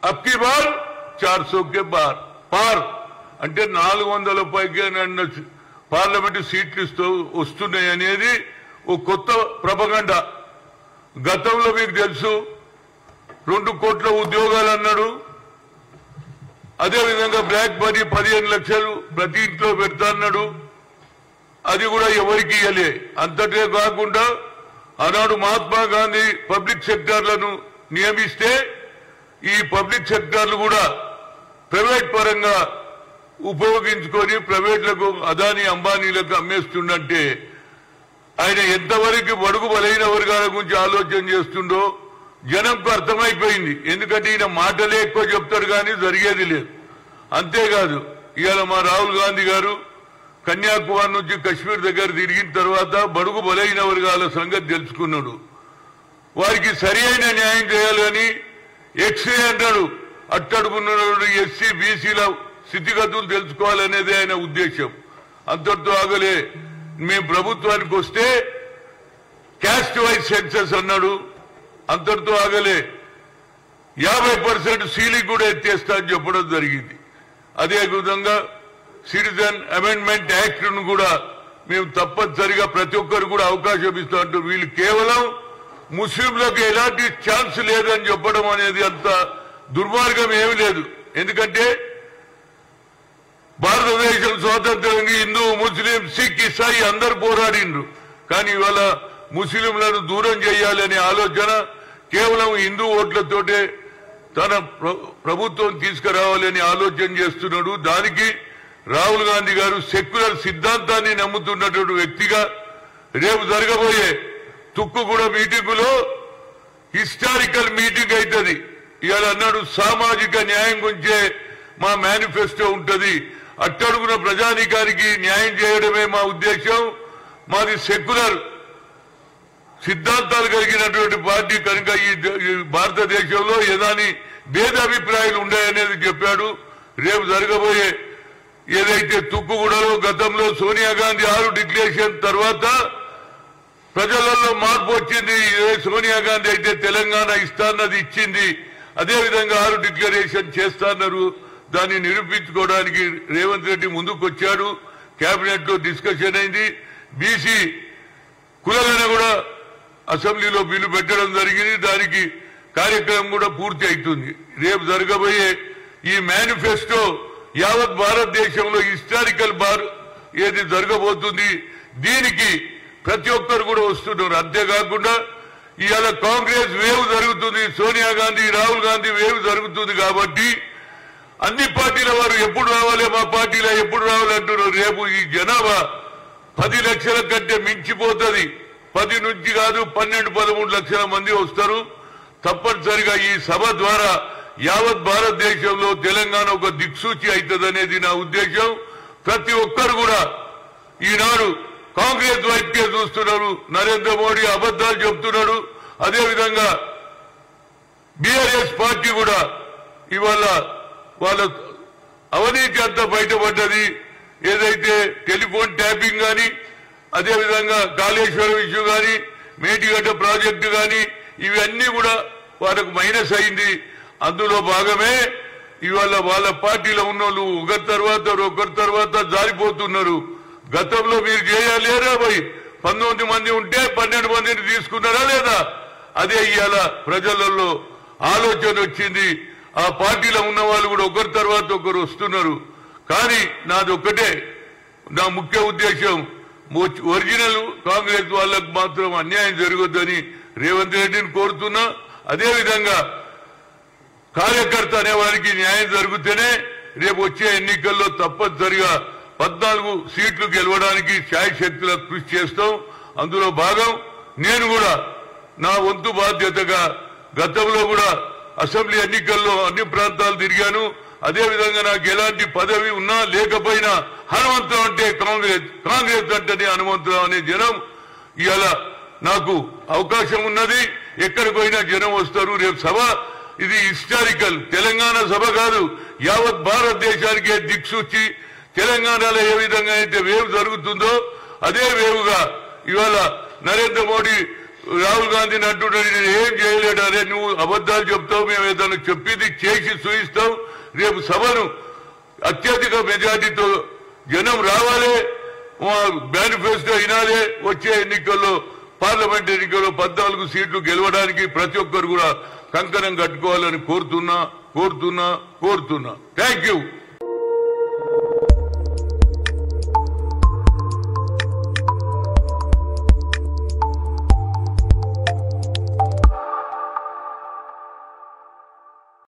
अब की बार 400 के पार అంటే 400 పైగా పార్లమెంట్ సీట్లు వస్తున్నాయి అనేది ఓ కొత్త ప్రపగండా. గతంలో మీకు తెలుసు 2 కోట్ల ఉద్యోగాలు అన్నాడు. అదేవిధంగా బ్లాక్ మనీ 15 లక్షలు ప్రతి ఇంట్లో పెడతా అన్నాడు. అది కూడా ఎవరికి ఇవ్వలే. అంతటే కాకుండా ఆనాడు మహాత్మా గాంధీ పబ్లిక్ సెక్టార్లను నియమిస్తే ఈ పబ్లిక్ సెక్టార్లు కూడా ప్రైవేట్ పరంగా ఉపయోగించుకొని ప్రైవేట్లకు అదానీ అంబానీలకు అమ్మేస్తుండంటే ఆయన ఎంతవరకు బడుగు బలైన వర్గాల గురించి ఆలోచన చేస్తుండో జనంకు అర్థమైపోయింది. ఎందుకంటే ఈయన మాటలే ఎక్కువ చెప్తాడు కానీ జరిగేది లేదు. అంతేకాదు ఇవాళ మా రాహుల్ గాంధీ గారు కన్యాకుమారి నుంచి కశ్మీర్ దగ్గర తిరిగిన తర్వాత బడుగు బలైన వర్గాల సంగతి తెలుసుకున్నాడు. వారికి సరి అయిన న్యాయం చేయాలని ఎక్స్రే అంటాడు. అట్టడుగున్నాడు ఎస్సీ బీసీల స్థితిగతులు తెలుసుకోవాలనేది ఆయన ఉద్దేశం. అంతటితో ఆగలే. మేము ప్రభుత్వానికి వస్తే క్యాస్ట్ వైజ్ సెన్సస్ అన్నాడు. అంతటితో ఆగలే. 50% సీలింగ్ కూడా ఎత్తేస్తా అని చెప్పడం జరిగింది. అదే విధంగా సిటిజన్ అమెండ్మెంట్ యాక్ట్ ను కూడా మేము తప్పనిసరిగా ప్రతి ఒక్కరు కూడా అవకాశం ఇస్తా అంటారు. వీళ్ళు కేవలం ముస్లింలకు ఎలాంటి ఛాన్స్ లేదని చెప్పడం అనేది అంత దుర్మార్గం ఏమీ లేదు. ఎందుకంటే భారతదేశం స్వాతంత్రంగా హిందూ ముస్లిం సిక్ ఇసాయి అందరు పోరాడిండ్రు. కానీ ఇవాళ ముస్లింలను దూరం చేయాలనే ఆలోచన కేవలం హిందూ ఓట్లతోటే తన ప్రభుత్వం తీసుకురావాలని ఆలోచన చేస్తున్నాడు. దానికి రాహుల్ గాంధీ గారు సెక్యులర్ సిద్ధాంతాన్ని నమ్ముతున్నటువంటి వ్యక్తిగా రేపు జరగబోయే తుక్కుగూడ మీటింగులో హిస్టారికల్ మీటింగ్ అవుతుంది. ఇవాళ అన్నాడు సామాజిక న్యాయం గురించే మా మేనిఫెస్టో ఉంటది. అట్టడుగున ప్రజానీకానికి న్యాయం చేయడమే మా ఉద్దేశం. మాది సెక్యులర్ సిద్ధాంతాలు కలిగినటువంటి పార్టీ కనుక ఈ భారతదేశంలో ఏదాని భేదాభిప్రాయాలు ఉన్నాయనేది చెప్పాడు. రేపు జరగబోయే ఏదైతే తుక్కుగూడలో గతంలో సోనియా గాంధీ 6 డిక్లరేషన్ తర్వాత ప్రజలలో మార్పు వచ్చింది. సోనియా గాంధీ అయితే తెలంగాణ ఇస్తాన్నది ఇచ్చింది. అదేవిధంగా 6 డిక్లరేషన్ చేస్తాన్నారు. దాన్ని నిరూపించుకోవడానికి రేవంత్ రెడ్డి ముందుకొచ్చాడు. కేబినెట్ లో డిస్కషన్ అయింది. బీసీ కులగణ కూడా అసెంబ్లీలో బిల్లు పెట్టడం జరిగింది. దానికి కార్యక్రమం కూడా పూర్తి అవుతుంది. రేపు జరగబోయే ఈ మేనిఫెస్టో యావత్ భారతదేశంలో హిస్టారికల్ ఏది జరగబోతుంది. దీనికి ప్రతి ఒక్కరు కూడా వస్తున్నారు. అంతేకాకుండా ఇవాళ కాంగ్రెస్ వేవ్ జరుగుతుంది. సోనియా గాంధీ రాహుల్ గాంధీ వేవ్ జరుగుతుంది. కాబట్టి అన్ని పార్టీల వారు ఎప్పుడు రావాలి, మా పార్టీలో ఎప్పుడు రావాలంటున్నారు. రేపు ఈ జనాభా 10 లక్షల కంటే మించిపోతుంది. 10 నుంచి కాదు 12-13 లక్షల మంది వస్తారు. తప్పనిసరిగా ఈ సభ ద్వారా యావత్ భారతదేశంలో తెలంగాణ ఒక దిక్సూచి అవుతుందనేది నా ఉద్దేశం. ప్రతి ఒక్కరు కూడా ఈనాడు కాంగ్రెస్ వైపుకే చూస్తున్నారు. నరేంద్ర మోడీ అబద్దాలు చెప్తున్నాడు. అదేవిధంగా బీఆర్ఎస్ పార్టీ కూడా ఇవాళ వాళ్ళ అవినీతి అంతా బయటపడ్డది. ఏదైతే టెలిఫోన్ ట్యాపింగ్ కానీ, అదేవిధంగా కాళేశ్వరం ఇష్యూ కానీ, మేటిగడ్డ ప్రాజెక్టు కానీ ఇవన్నీ కూడా వాళ్ళకు మైనస్ అయింది. అందులో భాగమే ఇవాళ వాళ్ళ పార్టీలో ఉన్నోళ్ళు ఒకరి తర్వాత జారిపోతున్నారు. గతంలో మీరు చేయాలేరా భయ్ 19 మంది ఉంటే 12 మందిని తీసుకున్నారా లేదా? అదే ఇవాళ ప్రజలలో ఆలోచన వచ్చింది. ఆ పార్టీలో ఉన్న వాళ్ళు కూడా ఒకరి తర్వాత ఒకరు వస్తున్నారు. కానీ నాది ఒక్కటే, నా ముఖ్య ఉద్దేశం ఒరిజినల్ కాంగ్రెస్ వాళ్ళకు మాత్రం అన్యాయం జరగొద్దని రేవంత్ రెడ్డిని కోరుతున్నా. అదేవిధంగా కార్యకర్త అనే వారికి న్యాయం జరిగితేనే రేపు వచ్చే ఎన్నికల్లో తప్పనిసరిగా 14 సీట్లు గెలవడానికి శాయశక్తుల కృషి చేస్తాం. అందులో భాగం నేను కూడా నా వంతు బాధ్యతగా గతంలో కూడా అసెంబ్లీ ఎన్నికల్లో అన్ని ప్రాంతాలు తిరిగాను. అదేవిధంగా నాకు ఎలాంటి పదవి ఉన్నా లేకపోయినా హనుమంతరావు అంటే కాంగ్రెస్ అంటేనే హనుమంతరావు అనే జనం ఇవాళ నాకు అవకాశం ఉన్నది. ఎక్కడికి పోయినా జనం వస్తారు. రేపు సభ ఇది హిస్టారికల్ తెలంగాణ సభ కాదు, యావత్ భారతదేశానికే దిక్సూచి. తెలంగాణలో ఏ విధంగా అయితే వేవ్ జరుగుతుందో అదే వేవుగా ఇవాళ నరేంద్ర మోడీ రాహుల్ గాంధీని అంటున్నాడు నేను ఏం చేయలేడు. అరే నువ్వు అబద్ధాలు చెప్తావు, మేము ఏదైనా చెప్పింది చేసి చూయిస్తాం. రేపు సభను అత్యధిక మెజార్టీతో జనం రావాలి, మేనిఫెస్టో వినాలి. వచ్చే ఎన్నికల్లో పార్లమెంట్ ఎన్నికల్లో 14 సీట్లు గెలవడానికి ప్రతి ఒక్కరు కూడా కంకణం కట్టుకోవాలని కోరుతున్నా. Thank you.